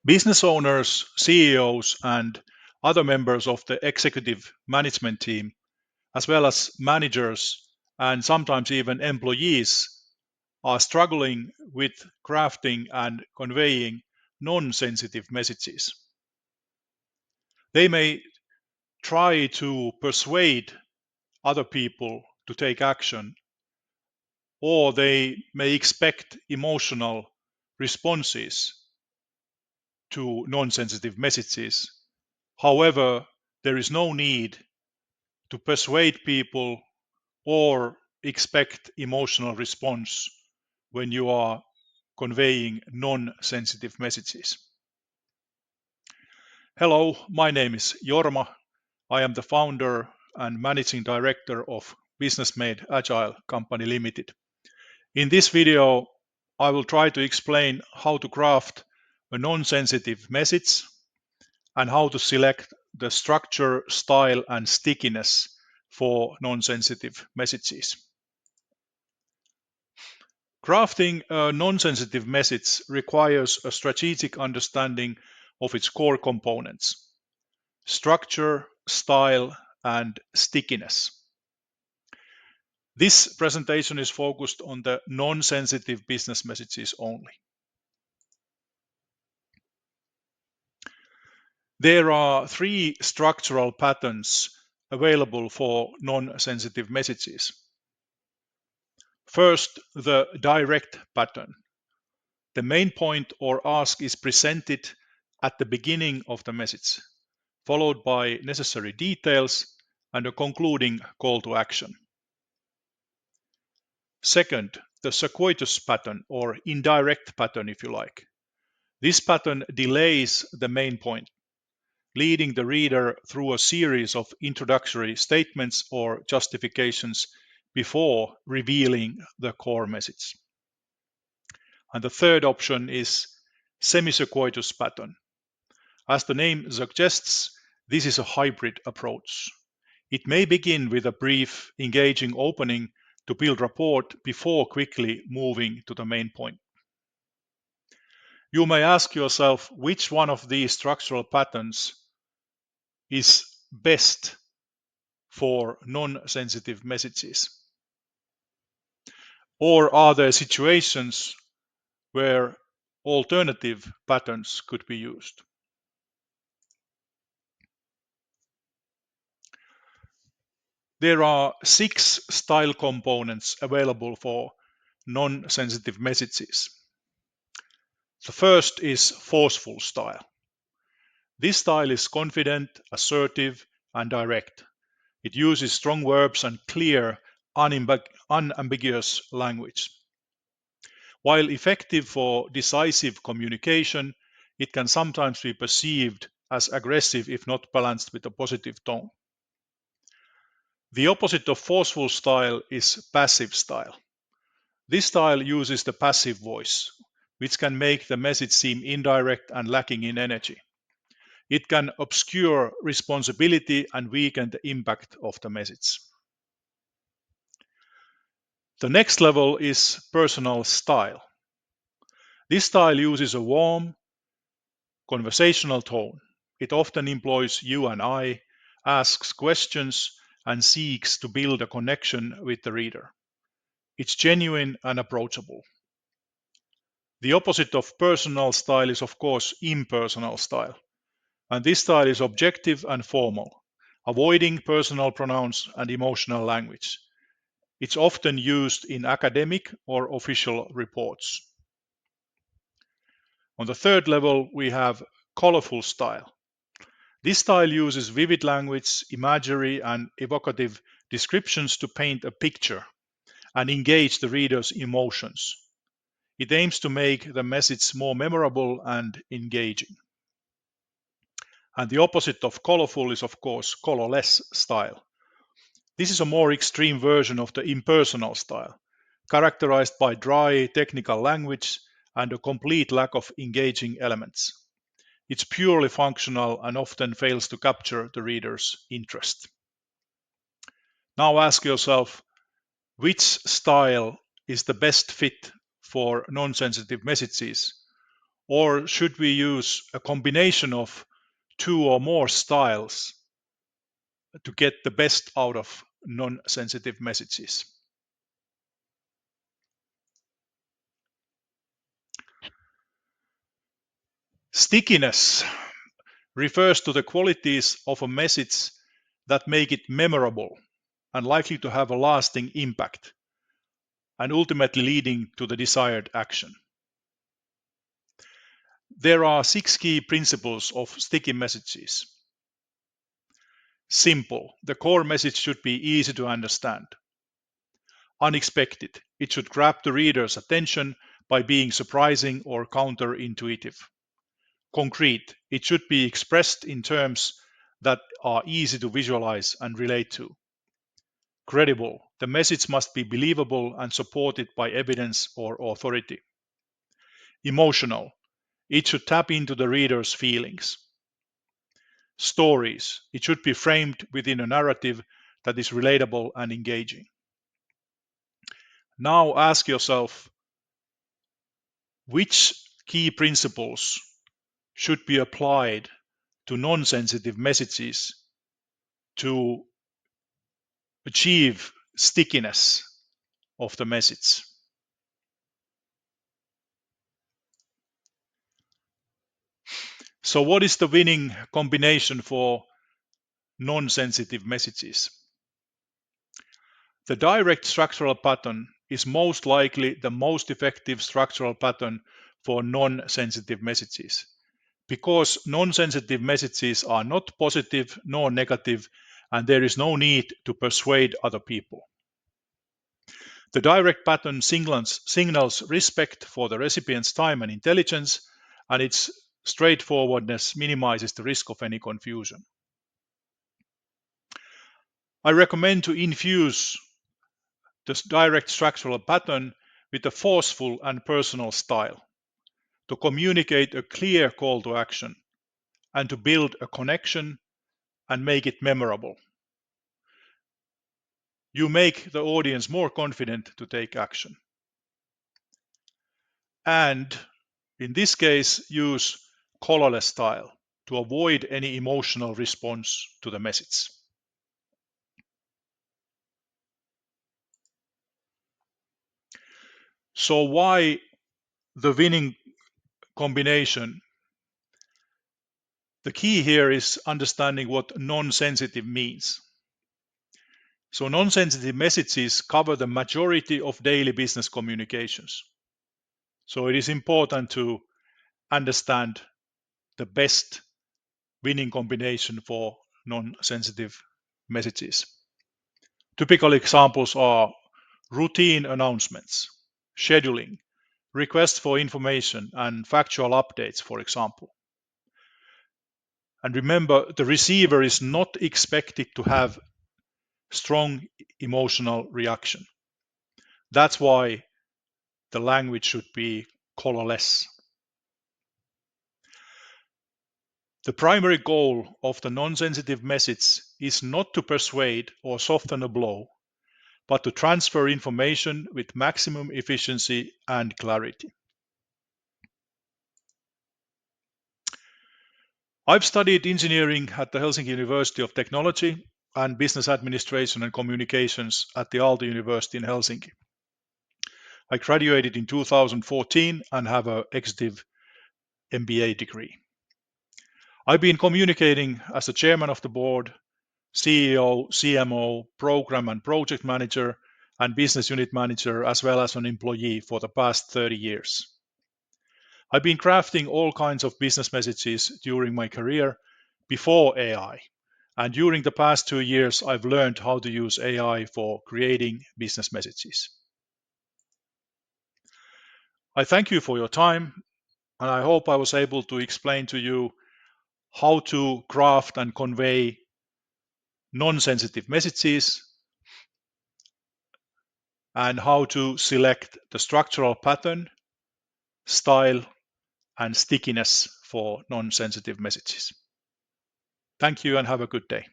Business owners, CEOs, and other members of the executive management team, as well as managers and sometimes even employees, are struggling with crafting and conveying non-sensitive messages. They may try to persuade other people to take action, or they may expect emotional responses to non-sensitive messages. However, there is no need to persuade people or expect emotional response when you are conveying non-sensitive messages. Hello, my name is Jorma. I am the founder and managing director of Business Made Agile Company Limited. In this video, I will try to explain how to craft a non-sensitive message and how to select the structure, style, and stickiness for non-sensitive messages. Crafting a non-sensitive message requires a strategic understanding of its core components: structure, style, and stickiness. This presentation is focused on the non-sensitive business messages only. There are three structural patterns available for non-sensitive messages. First, the direct pattern. The main point or ask is presented at the beginning of the message, followed by necessary details and a concluding call to action. Second, the circuitous pattern, or indirect pattern if you like. This pattern delays the main point, leading the reader through a series of introductory statements or justifications before revealing the core message. And the third option is semi-circuitous pattern. As the name suggests, this is a hybrid approach. It may begin with a brief, engaging opening to build rapport before quickly moving to the main point. You may ask yourself which one of these structural patterns is best for non-sensitive messages. Or are there situations where alternative patterns could be used? There are 6 style components available for non-sensitive messages. The first is forceful style. This style is confident, assertive, and direct. It uses strong verbs and clear, unambiguous language. While effective for decisive communication, it can sometimes be perceived as aggressive if not balanced with a positive tone. The opposite of forceful style is passive style. This style uses the passive voice, which can make the message seem indirect and lacking in energy. It can obscure responsibility and weaken the impact of the message. The next level is personal style. This style uses a warm, conversational tone. It often employs you and I, asks questions, and seeks to build a connection with the reader. It's genuine and approachable. The opposite of personal style is, of course, impersonal style. And this style is objective and formal, avoiding personal pronouns and emotional language. It's often used in academic or official reports. On the third level, we have colorful style. This style uses vivid language, imagery, and evocative descriptions to paint a picture and engage the reader's emotions. It aims to make the message more memorable and engaging. And the opposite of colorful is, of course, colorless style. This is a more extreme version of the impersonal style, characterized by dry technical language and a complete lack of engaging elements. It's purely functional and often fails to capture the reader's interest. Now ask yourself, which style is the best fit for non-sensitive messages, Or should we use a combination of two or more styles to get the best out of non-sensitive messages? Stickiness refers to the qualities of a message that make it memorable and likely to have a lasting impact and ultimately leading to the desired action. There are 6 key principles of sticky messages. Simple. The core message should be easy to understand. Unexpected. It should grab the reader's attention by being surprising or counterintuitive. Concrete. It should be expressed in terms that are easy to visualize and relate to. Credible. The message must be believable and supported by evidence or authority. Emotional. It should tap into the reader's feelings. Stories. It should be framed within a narrative that is relatable and engaging. Now ask yourself, which key principles should be applied to non-sensitive messages to achieve stickiness of the message? So what is the winning combination for non-sensitive messages? The direct structural pattern is most likely the most effective structural pattern for non-sensitive messages, because non-sensitive messages are not positive nor negative, and there is no need to persuade other people. The direct pattern signals respect for the recipient's time and intelligence, and its straightforwardness minimizes the risk of any confusion. I recommend to infuse this direct structural pattern with a forceful and personal style, to communicate a clear call to action, and to build a connection and make it memorable. You make the audience more confident to take action. And in this case, use colorless style to avoid any emotional response to the message. So why the winning combination? The key here is understanding what non-sensitive means. So non-sensitive messages cover the majority of daily business communications. So it is important to understand the best winning combination for non-sensitive messages. Typical examples are routine announcements, scheduling, requests for information, and factual updates, for example. And remember, the receiver is not expected to have strong emotional reaction. That's why the language should be colorless. The primary goal of the non-sensitive message is not to persuade or soften a blow, but to transfer information with maximum efficiency and clarity. I've studied engineering at the Helsinki University of Technology and business administration and communications at the Aalto University in Helsinki. I graduated in 2014 and have an executive MBA degree. I've been communicating as the chairman of the board, CEO, CMO, program and project manager, and business unit manager, as well as an employee for the past 30 years. I've been crafting all kinds of business messages during my career before AI. And during the past 2 years, I've learned how to use AI for creating business messages. I thank you for your time, and I hope I was able to explain to you how to craft and convey non-sensitive messages and how to select the structural pattern, style, and stickiness for non-sensitive messages. Thank you and have a good day.